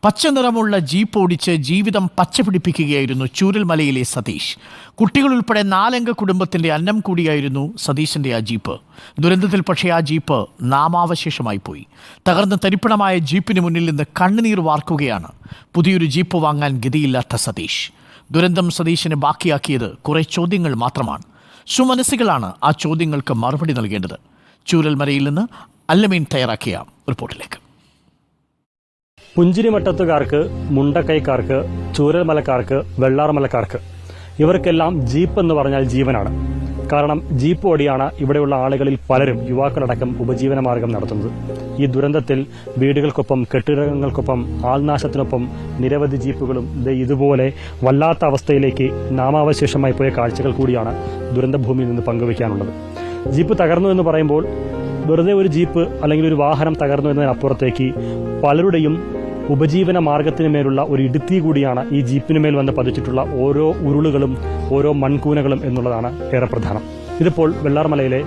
പച്ച നിറമുള്ള ജീപ്പ് ഓടിച്ച് ജീവിതം പച്ചപിടിപ്പിക്കുകയായിരുന്നു ചൂരൽമലയിലെ സതീഷ്. കുട്ടികളുൾപ്പെടെ 4 അംഗ കുടുംബത്തിന്റെ അന്നം കൂടിയായിരുന്നു സതീഷിന്റെ ആ ജീപ്പ്. ദുരന്തത്തിൽ പക്ഷേ ആ ജീപ്പ് നാമാവശേഷമായി പോയി. തകർന്ന് തരിപ്പണമായ ജീപ്പിന് മുന്നിൽ നിന്ന് കണ്ണുനീർ വാർക്കുകയാണ് പുതിയൊരു ജീപ്പ് വാങ്ങാൻ ഗതിയില്ലാത്ത സതീഷ്. ദുരന്തം സതീഷിന് ബാക്കിയാക്കിയത് കുറേ ചോദ്യങ്ങൾ മാത്രമാണ്. സുമനസ്സുകളാണ് ആ ചോദ്യങ്ങൾക്ക് മറുപടി നൽകേണ്ടത്. ചൂരൽമലയിൽ നിന്ന് അല്ലമീൻ തയ്യാറാക്കിയ റിപ്പോർട്ടിലേക്ക്. പുഞ്ചിരിമട്ടത്തുകാർക്ക്, മുണ്ടക്കൈക്കാർക്ക്, ചൂരൽമലക്കാർക്ക്, വെള്ളാർമലക്കാർക്ക് ഇവർക്കെല്ലാം ജീപ്പ് എന്ന് പറഞ്ഞാൽ ജീവനാണ്. കാരണം ജീപ്പ് ഓടിയാണ് ഇവിടെയുള്ള ആളുകളിൽ പലരും, യുവാക്കളടക്കം, ഉപജീവനമാർഗം നടത്തുന്നത്. ഈ ദുരന്തത്തിൽ വീടുകൾക്കൊപ്പം, കെട്ടിടങ്ങൾക്കൊപ്പം, ആൾനാശത്തിനൊപ്പം നിരവധി ജീപ്പുകളും ഇതുപോലെ വല്ലാത്ത അവസ്ഥയിലേക്ക് നാമാവശേഷമായി പോയ കാഴ്ചകൾ കൂടിയാണ് ദുരന്തഭൂമിയിൽ നിന്ന് പങ്കുവയ്ക്കാനുള്ളത്. ജീപ്പ് തകർന്നു എന്ന് പറയുമ്പോൾ വെറുതെ ഒരു ജീപ്പ് അല്ലെങ്കിൽ ഒരു വാഹനം തകർന്നു എന്നതിനപ്പുറത്തേക്ക് പലരുടെയും ഉപജീവന മാർഗത്തിന് മേലുള്ള ഒരു ഇടുത്തി കൂടിയാണ് ഈ ജീപ്പിന് മേൽ വന്ന് പതിച്ചിട്ടുള്ള ഓരോ ഉരുളുകളും ഓരോ മൺകൂനകളും എന്നുള്ളതാണ് ഏറെ പ്രധാനം. ഇതിപ്പോൾ വെള്ളാർമലയിലെ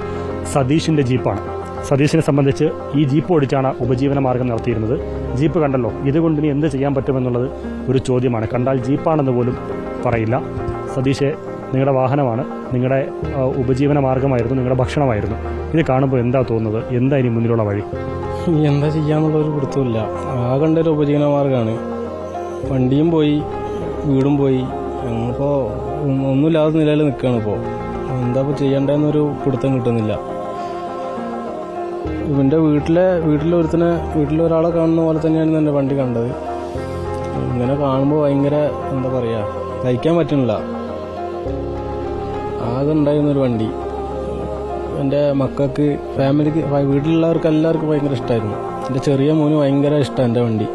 സതീഷിന്റെ ജീപ്പാണ്. സതീഷിനെ സംബന്ധിച്ച് ഈ ജീപ്പ് ഓടിച്ചാണ് ഉപജീവന മാർഗം നടത്തിയിരുന്നത്. ജീപ്പ് കണ്ടല്ലോ, ഇതുകൊണ്ട് ഇനി എന്ത് ചെയ്യാൻ പറ്റുമെന്നുള്ളത് ഒരു ചോദ്യമാണ്. കണ്ടാൽ ജീപ്പാണെന്ന് പോലും പറയില്ല. സതീഷെ, നിങ്ങളുടെ വാഹനമാണ്, നിങ്ങളുടെ ഉപജീവന മാർഗമായിരുന്നു, നിങ്ങളുടെ ഭക്ഷണമായിരുന്നു. ഇത് കാണുമ്പോൾ എന്താ തോന്നുന്നത്? എന്താ ഇനി മുന്നിലുള്ള വഴി? എന്താ ചെയ്യാന്നുള്ളൊരു പിടുത്തമില്ല. ആകണ്ട ഒരു ഉപജീവന മാർഗമാണ്. വണ്ടിയും പോയി, വീടും പോയി. ഞങ്ങളിപ്പോൾ ഒന്നുമില്ലാത്ത നിലയിൽ നിൽക്കുകയാണ്. ഇപ്പോൾ എന്താ ഇപ്പോൾ ചെയ്യേണ്ടതെന്നൊരു പിടുത്തം കിട്ടുന്നില്ല. ഇവൻ്റെ വീട്ടിലൊരാളെ കാണുന്ന പോലെ തന്നെയാണ് എൻ്റെ വണ്ടി കണ്ടത്. ഇങ്ങനെ കാണുമ്പോൾ ഭയങ്കര എന്താ പറയുക, സഹിക്കാൻ പറ്റുന്നില്ല. ആകെ ഉണ്ടായിരുന്നൊരു വണ്ടി. എൻ്റെ മക്കൾക്ക്, ഫാമിലിക്ക്, വീട്ടിലുള്ളവർക്ക് എല്ലാവർക്കും ഭയങ്കര ഇഷ്ടമായിരുന്നു. എൻ്റെ ചെറിയ മോന് ഭയങ്കര ഇഷ്ടമാണ് എൻ്റെ വണ്ടി.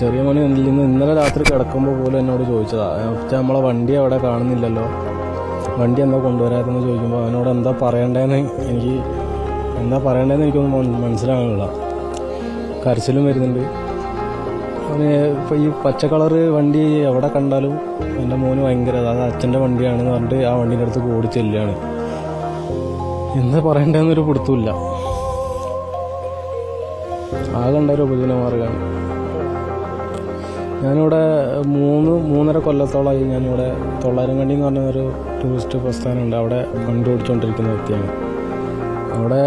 ചെറിയ മോന് ഇന്നലെ രാത്രി കിടക്കുമ്പോൾ പോലും എന്നോട് ചോദിച്ചതാണ്, നമ്മളെ വണ്ടി അവിടെ കാണുന്നില്ലല്ലോ, വണ്ടി എന്താ കൊണ്ടുവരാതെന്ന് ചോദിക്കുമ്പോൾ അവനോട് എന്താ പറയേണ്ടതെന്ന് എനിക്കൊന്നും മനസ്സിലാകണില്ല. കരച്ചിലും വരുന്നുണ്ട്. അവന് ഇപ്പോൾ ഈ പച്ച കളറ് വണ്ടി എവിടെ കണ്ടാലും എൻ്റെ മോന് ഭയങ്കര, അത് അച്ഛൻ്റെ വണ്ടിയാണെന്ന് പറഞ്ഞിട്ട് ആ വണ്ടീൻ്റെ അടുത്ത് ഓടി ചെല്ലുകയാണ്. എന്താ പറയണ്ടെന്നൊരു പിടുത്തമില്ല. ആകെ ഉണ്ടായൊരു ഉപജീവന മാർഗമാണ്. ഞാനിവിടെ 3.5 കൊല്ലത്തോളമായി ഞാനിവിടെ തൊള്ളായിരംകണ്ടി എന്ന് പറഞ്ഞൊരു ടൂറിസ്റ്റ് പ്രസ്ഥാനമുണ്ട്, അവിടെ വണ്ടി ഓടിച്ചുകൊണ്ടിരിക്കുന്ന വ്യക്തിയാണ്. അവിടെ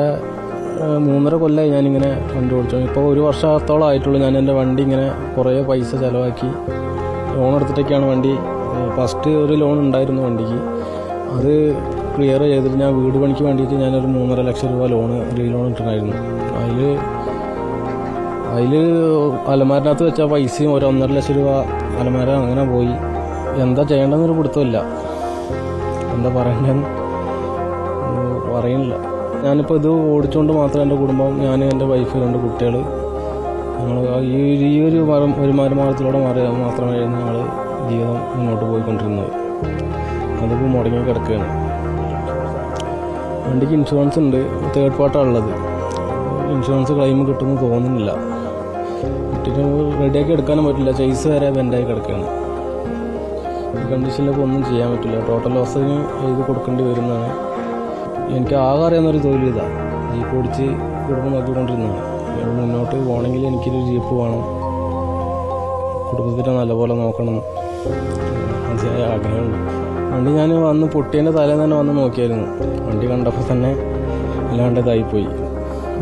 3.5 കൊല്ലമായി ഞാനിങ്ങനെ വണ്ടി ഓടിച്ചു. ഇപ്പോൾ 1 വർഷത്തോളം ആയിട്ടുള്ളൂ ഞാൻ എൻ്റെ വണ്ടി ഇങ്ങനെ കുറേ പൈസ ചിലവാക്കി ലോൺ എടുത്തിട്ടൊക്കെയാണ് വണ്ടി. ഫസ്റ്റ് ഒരു ലോൺ ഉണ്ടായിരുന്നു വണ്ടിക്ക്, അത് ക്ലിയർ ചെയ്തിട്ട് ഞാൻ വീട് പണിക്ക് വേണ്ടിയിട്ട് ഞാനൊരു 3.5 ലക്ഷം രൂപ ലോൺ ഇട്ടിട്ടുണ്ടായിരുന്നു. അതിൽ അലമാരിനകത്ത് വെച്ച പൈസയും 1.5 ലക്ഷം രൂപ അലമാര അങ്ങനെ പോയി. എന്താ ചെയ്യേണ്ടതെന്നൊരു പിടുത്തമില്ല. എന്താ പറയണ്ടെന്ന് പറയുന്നില്ല. ഞാനിപ്പോൾ ഇത് ഓടിച്ചുകൊണ്ട് മാത്രം എൻ്റെ കുടുംബം, ഞാൻ, എൻ്റെ വൈഫ്, 2 കുട്ടികൾ, ഞങ്ങൾ ഈ ഒരു വരുമാനമാർഗത്തിലൂടെ മാത്രമായിരുന്നു ഞങ്ങൾ ജീവിതം മുന്നോട്ട് പോയിക്കൊണ്ടിരുന്നത്. അതിപ്പോൾ മുടങ്ങി കിടക്കുകയാണ്. വണ്ടിക്ക് ഇൻഷുറൻസ് ഉണ്ട്, തേർഡ് പാർട്ടാണുള്ളത്. ഇൻഷുറൻസ് ക്ലെയിം കിട്ടുമെന്ന് തോന്നുന്നില്ല. കുട്ടിക്ക് റെഡിയാക്കി എടുക്കാനും പറ്റില്ല, ചേസ് വരെ ബെൻഡായി കിടക്കുകയാണ്. ഈ കണ്ടീഷനിലൊക്കെ ഒന്നും ചെയ്യാൻ പറ്റില്ല. ടോട്ടൽ ലോസിന് എഴുതി കൊടുക്കേണ്ടി വരുന്നതാണ്. എനിക്ക് ആകെ അറിയാവുന്നൊരു തൊഴിൽ ഇതാണ്, ജീപ്പ് ഓടിച്ച് കുടുംബം നോക്കിക്കൊണ്ടിരുന്നതാണ്. മുന്നോട്ട് പോകണമെങ്കിൽ എനിക്കൊരു ജീപ്പ് വേണം, കുടുംബത്തിനെ നല്ലപോലെ നോക്കണം, അതിയായ ആഗ്രഹമുണ്ട്. വണ്ടി ഞാൻ വന്ന് പൊട്ടിയതിൻ്റെ തലേന്ന് തന്നെ വന്ന് നോക്കിയായിരുന്നു. വണ്ടി കണ്ടപ്പോൾ തന്നെ അല്ലാണ്ട് ഇതായിപ്പോയി,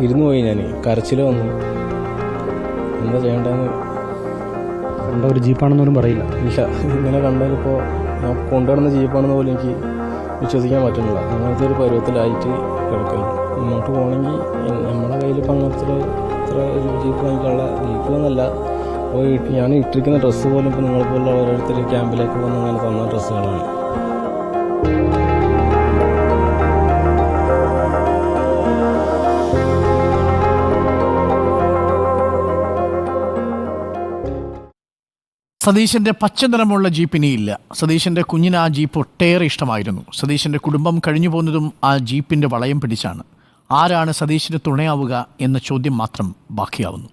ഇരുന്ന് പോയി. ഞാൻ കരച്ചിൽ വന്നു. എന്താ ചെയ്യേണ്ടതെന്ന്. കണ്ട ഒരു ജീപ്പാണെന്നൊന്നും പറയില്ല. ഇല്ല, ഇങ്ങനെ കണ്ടതിപ്പോൾ ഞാൻ കൊണ്ടുവരുന്ന ജീപ്പാണെന്ന് പോലും എനിക്ക് വിശ്വസിക്കാൻ പറ്റുന്നില്ല. അങ്ങനത്തെ ഒരു പരുവത്തിലായിട്ട് കിടക്കുന്നു. മുന്നോട്ട് പോകണമെങ്കിൽ നമ്മുടെ കയ്യിലിപ്പോൾ അങ്ങനത്തെ ഒരു ജീപ്പ് വാങ്ങിക്കാനുള്ള ജീപ്പൊന്നല്ല. അപ്പോൾ ഞാൻ ഇട്ടിരിക്കുന്ന ഡ്രസ്സ് പോലും ഇപ്പോൾ നിങ്ങളെപ്പോലുള്ള ഓരോരുത്തർ ക്യാമ്പിലേക്ക് വന്ന് അങ്ങനെ തന്ന ഡ്രസ്സുകളാണ്. സതീശൻ്റെ പച്ച നിറമുള്ള ജീപ്പിനിയില്ല. സതീശൻ്റെ കുഞ്ഞിന് ആ ജീപ്പ് ഒട്ടേറെ ഇഷ്ടമായിരുന്നു. സതീശൻ്റെ കുടുംബം കഴിഞ്ഞു പോകുന്നതും ആ ജീപ്പിൻ്റെ വളയം പിടിച്ചാണ്. ആരാണ് സതീശന് തുണയാവുക എന്ന ചോദ്യം മാത്രം ബാക്കിയാവുന്നു.